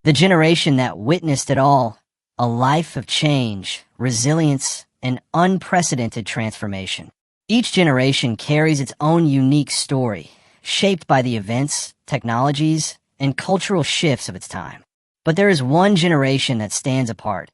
The generation that witnessed it all, a life of change, resilience, and unprecedented transformation. Each generation carries its own unique story, shaped by the events, technologies, and cultural shifts of its time. But there is one generation that stands apart,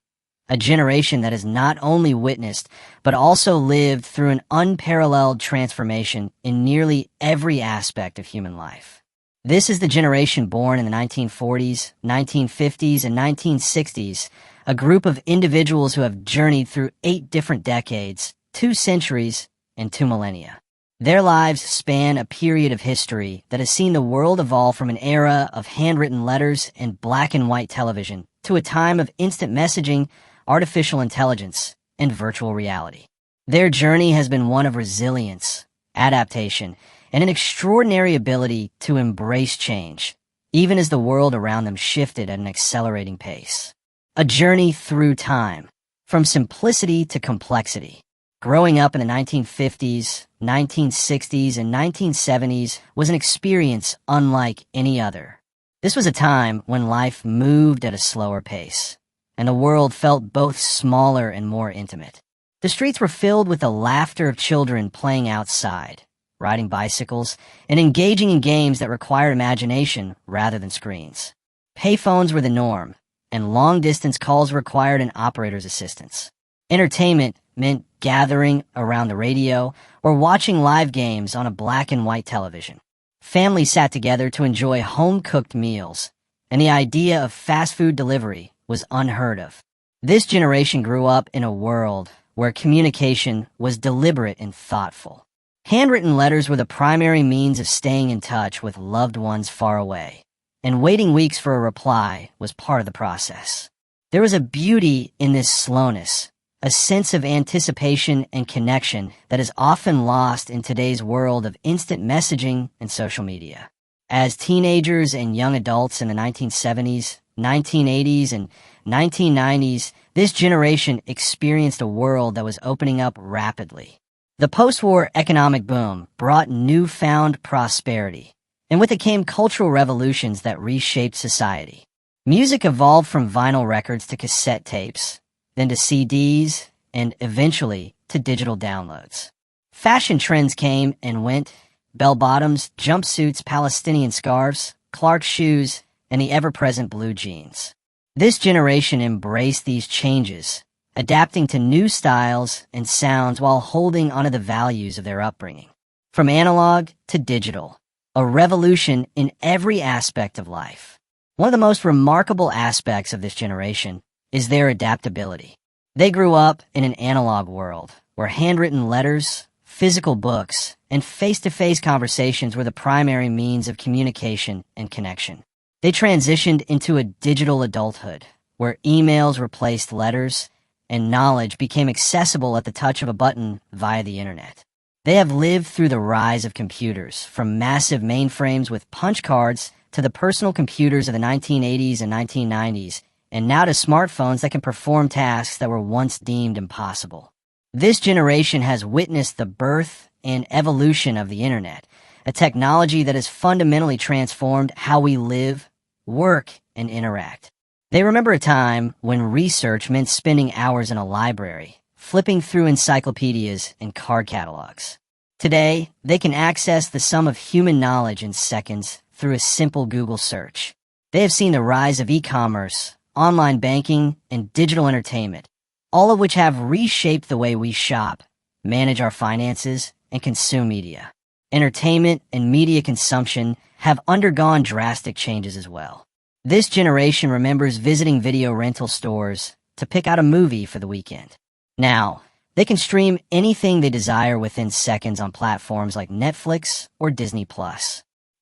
a generation that has not only witnessed, but also lived through an unparalleled transformation in nearly every aspect of human life. This is the generation born in the 1940s, 1950s, and 1960s, a group of individuals who have journeyed through 8 different decades, 2 centuries, and 2 millennia. Their lives span a period of history that has seen the world evolve from an era of handwritten letters and black and white television to a time of instant messaging, artificial intelligence, and virtual reality. Their journey has been one of resilience, adaptation, and an extraordinary ability to embrace change, even as the world around them shifted at an accelerating pace. A journey through time, from simplicity to complexity. Growing up in the 1950s, 1960s, and 1970s was an experience unlike any other. This was a time when life moved at a slower pace, and the world felt both smaller and more intimate. The streets were filled with the laughter of children playing outside, riding bicycles, and engaging in games that required imagination rather than screens. Payphones were the norm, and long-distance calls required an operator's assistance. Entertainment meant gathering around the radio or watching live games on a black and white television. Families sat together to enjoy home-cooked meals, and the idea of fast food delivery was unheard of. This generation grew up in a world where communication was deliberate and thoughtful. Handwritten letters were the primary means of staying in touch with loved ones far away, and waiting weeks for a reply was part of the process. There was a beauty in this slowness, a sense of anticipation and connection that is often lost in today's world of instant messaging and social media. As teenagers and young adults in the 1970s, 1980s, and 1990s, this generation experienced a world that was opening up rapidly. The post-war economic boom brought newfound prosperity, and with it came cultural revolutions that reshaped society. Music evolved from vinyl records to cassette tapes, then to CDs, and eventually to digital downloads. Fashion trends came and went: bell-bottoms, jumpsuits, Palestinian scarves, Clark shoes, and the ever-present blue jeans. This generation embraced these changes, adapting to new styles and sounds while holding onto the values of their upbringing. From analog to digital, a revolution in every aspect of life. One of the most remarkable aspects of this generation is their adaptability. They grew up in an analog world where handwritten letters, physical books, and face-to-face conversations were the primary means of communication and connection. They transitioned into a digital adulthood where emails replaced letters and knowledge became accessible at the touch of a button via the internet. They have lived through the rise of computers, from massive mainframes with punch cards to the personal computers of the 1980s and 1990s, and now to smartphones that can perform tasks that were once deemed impossible. This generation has witnessed the birth and evolution of the internet, a technology that has fundamentally transformed how we live, work, and interact. They remember a time when research meant spending hours in a library, flipping through encyclopedias and card catalogs. Today, they can access the sum of human knowledge in seconds through a simple Google search. They have seen the rise of e-commerce, online banking, and digital entertainment, all of which have reshaped the way we shop, manage our finances, and consume media. Entertainment and media consumption have undergone drastic changes as well. This generation remembers visiting video rental stores to pick out a movie for the weekend. Now, they can stream anything they desire within seconds on platforms like Netflix or Disney+.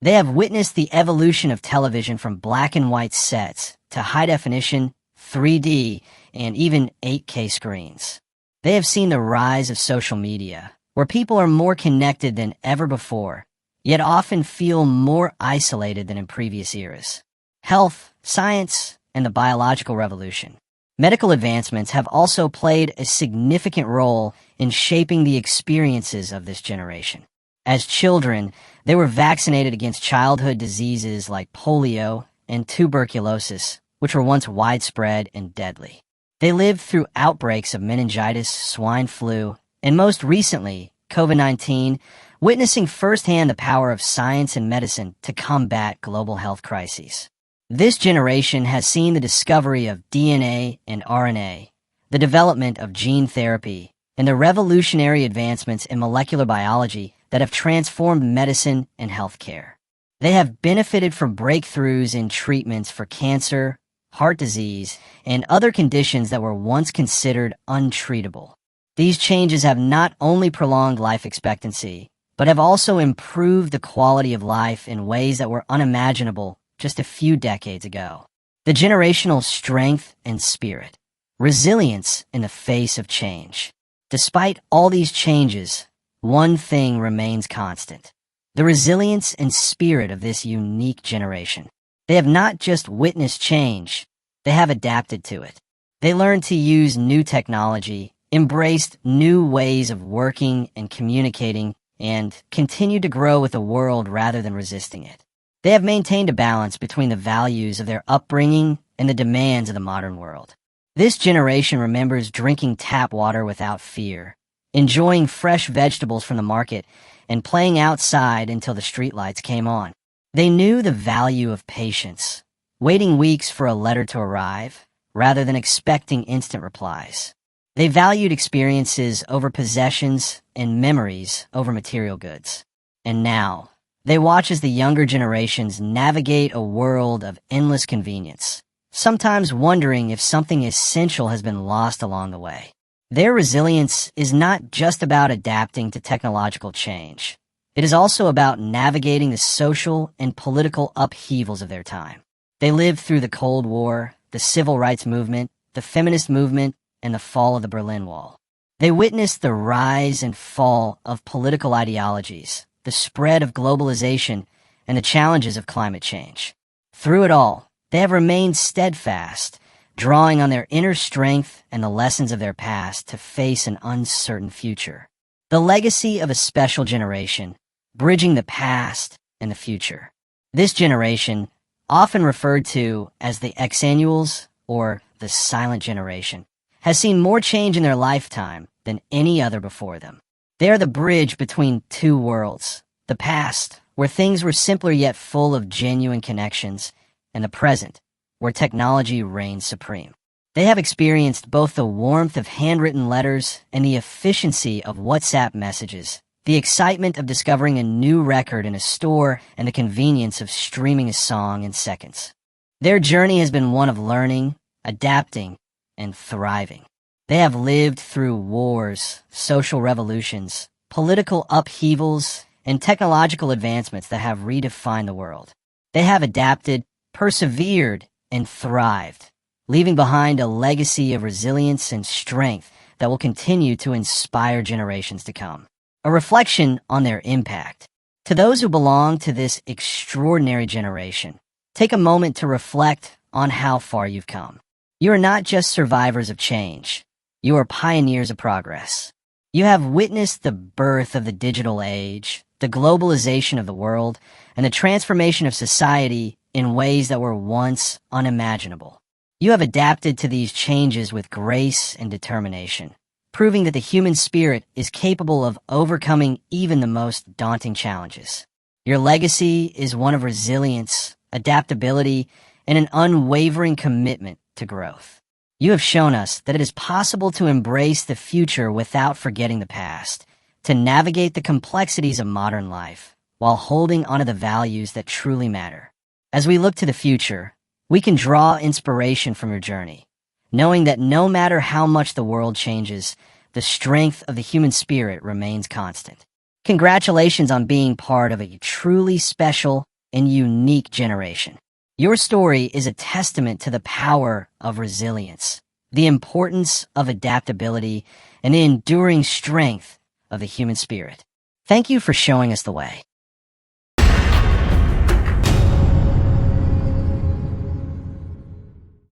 They have witnessed the evolution of television from black and white sets to high-definition, 3D, and even 8K screens. They have seen the rise of social media, where people are more connected than ever before, yet often feel more isolated than in previous eras. Health, science, and the biological revolution. Medical advancements have also played a significant role in shaping the experiences of this generation. As children, they were vaccinated against childhood diseases like polio and tuberculosis, which were once widespread and deadly. They lived through outbreaks of meningitis, swine flu, and most recently, COVID-19, witnessing firsthand the power of science and medicine to combat global health crises. This generation has seen the discovery of DNA and RNA, the development of gene therapy, and the revolutionary advancements in molecular biology that have transformed medicine and healthcare. They have benefited from breakthroughs in treatments for cancer, heart disease, and other conditions that were once considered untreatable. These changes have not only prolonged life expectancy, but have also improved the quality of life in ways that were unimaginable just a few decades ago. The generational strength and spirit, resilience in the face of change. Despite all these changes, one thing remains constant: the resilience and spirit of this unique generation. They have not just witnessed change, they have adapted to it. They learned to use new technology, embraced new ways of working and communicating, and continued to grow with the world rather than resisting it. They have maintained a balance between the values of their upbringing and the demands of the modern world. This generation remembers drinking tap water without fear, enjoying fresh vegetables from the market, and playing outside until the streetlights came on. They knew the value of patience, waiting weeks for a letter to arrive, rather than expecting instant replies. They valued experiences over possessions and memories over material goods. And now, they watch as the younger generations navigate a world of endless convenience, sometimes wondering if something essential has been lost along the way. Their resilience is not just about adapting to technological change. It is also about navigating the social and political upheavals of their time. They lived through the Cold War, the Civil Rights Movement, the feminist movement, and the fall of the Berlin Wall. They witnessed the rise and fall of political ideologies, the spread of globalization, and the challenges of climate change. Through it all, they have remained steadfast, drawing on their inner strength and the lessons of their past to face an uncertain future. The legacy of a special generation, bridging the past and the future. This generation, often referred to as the Xannuals or the Silent Generation, has seen more change in their lifetime than any other before them. They are the bridge between two worlds: the past, where things were simpler yet full of genuine connections, and the present, where technology reigns supreme. They have experienced both the warmth of handwritten letters and the efficiency of WhatsApp messages, the excitement of discovering a new record in a store, and the convenience of streaming a song in seconds. Their journey has been one of learning, adapting, and thriving. They have lived through wars, social revolutions, political upheavals, and technological advancements that have redefined the world. They have adapted, persevered, and thrived, leaving behind a legacy of resilience and strength that will continue to inspire generations to come. A reflection on their impact. To those who belong to this extraordinary generation, take a moment to reflect on how far you've come. You are not just survivors of change. You are pioneers of progress. You have witnessed the birth of the digital age, the globalization of the world, and the transformation of society in ways that were once unimaginable. You have adapted to these changes with grace and determination, proving that the human spirit is capable of overcoming even the most daunting challenges. Your legacy is one of resilience, adaptability, and an unwavering commitment to growth. You have shown us that it is possible to embrace the future without forgetting the past, to navigate the complexities of modern life, while holding onto the values that truly matter. As we look to the future, we can draw inspiration from your journey, knowing that no matter how much the world changes, the strength of the human spirit remains constant. Congratulations on being part of a truly special and unique generation. Your story is a testament to the power of resilience, the importance of adaptability, and the enduring strength of the human spirit. Thank you for showing us the way.